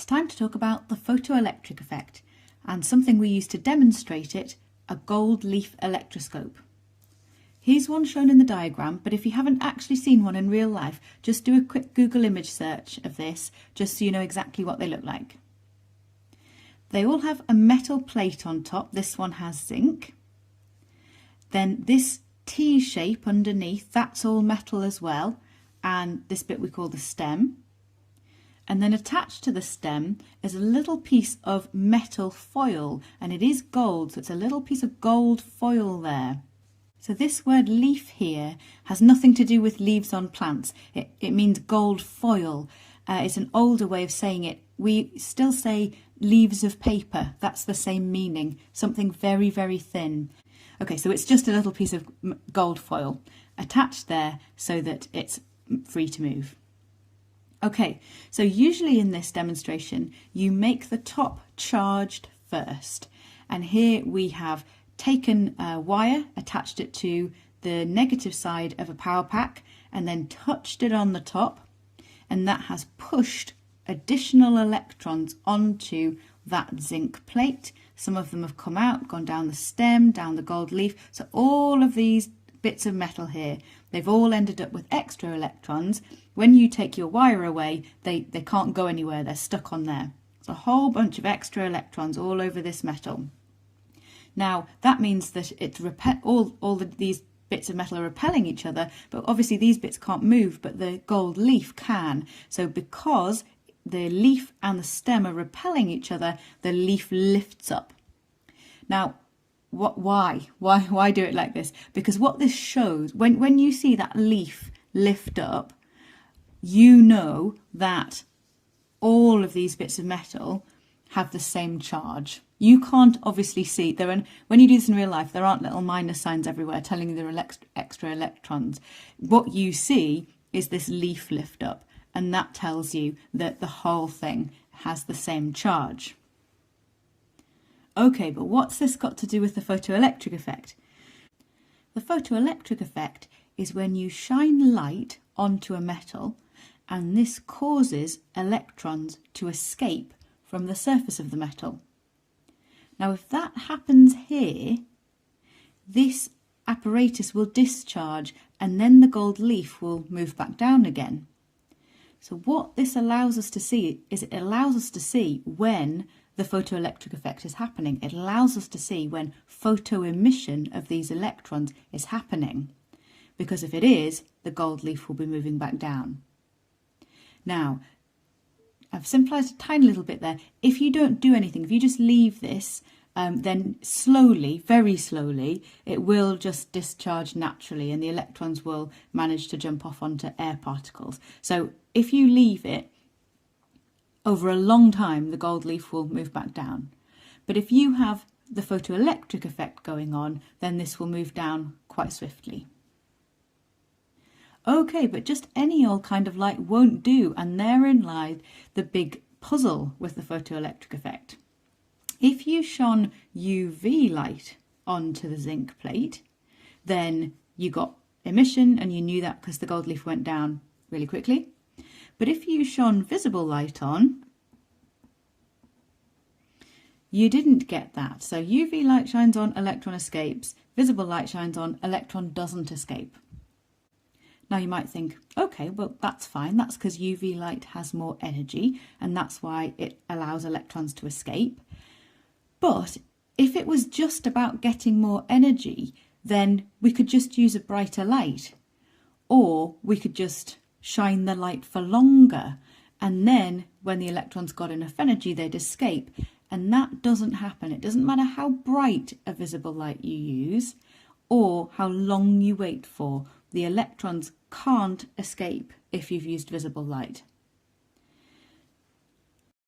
It's time to talk about the photoelectric effect and something we use to demonstrate it, a gold leaf electroscope. Here's one shown in the diagram, but if you haven't actually seen one in real life, just do a quick Google image search of this, just so you know exactly what they look like. They all have a metal plate on top. This one has zinc. Then this T shape underneath, that's all metal as well, and this bit we call the stem. And then attached to the stem is a little piece of metal foil, and it is gold, so it's a little piece of gold foil there. So this word leaf here has nothing to do with leaves on plants. It means gold foil. It's an older way of saying it. We still say leaves of paper. That's the same meaning. Something very, very thin. Okay, so it's just a little piece of gold foil attached there so that it's free to move. Okay, so usually in this demonstration, you make the top charged first. And here we have taken a wire, attached it to the negative side of a power pack, and then touched it on the top, and that has pushed additional electrons onto that zinc plate. Some of them have come out, gone down the stem, down the gold leaf. So all of these bits of metal here, they've all ended up with extra electrons. When you take your wire away, they can't go anywhere, they're stuck on there. It's a whole bunch of extra electrons all over this metal. Now that means that it's these bits of metal are repelling each other, but obviously these bits can't move, but the gold leaf can. So because the leaf and the stem are repelling each other, the leaf lifts up. Now, why do it like this? Because what this shows, when you see that leaf lift up, you know that all of these bits of metal have the same charge. You can't obviously see, when you do this in real life, there aren't little minus signs everywhere telling you there are extra electrons. What you see is this leaf lift up, and that tells you that the whole thing has the same charge. Okay, but what's this got to do with the photoelectric effect? The photoelectric effect is when you shine light onto a metal, and this causes electrons to escape from the surface of the metal. Now, if that happens here, this apparatus will discharge, and then the gold leaf will move back down again. So what this allows us to see is it allows us to see when the photoelectric effect is happening. It allows us to see when photoemission of these electrons is happening, because if it is, the gold leaf will be moving back down. Now, I've simplified a tiny little bit there. If you don't do anything, if you just leave this, then slowly, very slowly, it will just discharge naturally, and the electrons will manage to jump off onto air particles. So if you leave it, over a long time, the gold leaf will move back down. But if you have the photoelectric effect going on, then this will move down quite swiftly. Okay, but just any old kind of light won't do, and therein lies the big puzzle with the photoelectric effect. If you shone UV light onto the zinc plate, then you got emission, and you knew that because the gold leaf went down really quickly. But if you shone visible light on, you didn't get that. So UV light shines on, electron escapes. Visible light shines on, electron doesn't escape. Now you might think, okay, well that's fine. That's because UV light has more energy, and that's why it allows electrons to escape. But if it was just about getting more energy, then we could just use a brighter light, or we could just shine the light for longer, and then when the electrons got enough energy, they'd escape. And that doesn't happen. It doesn't matter how bright a visible light you use or how long you wait for. The electrons can't escape if you've used visible light.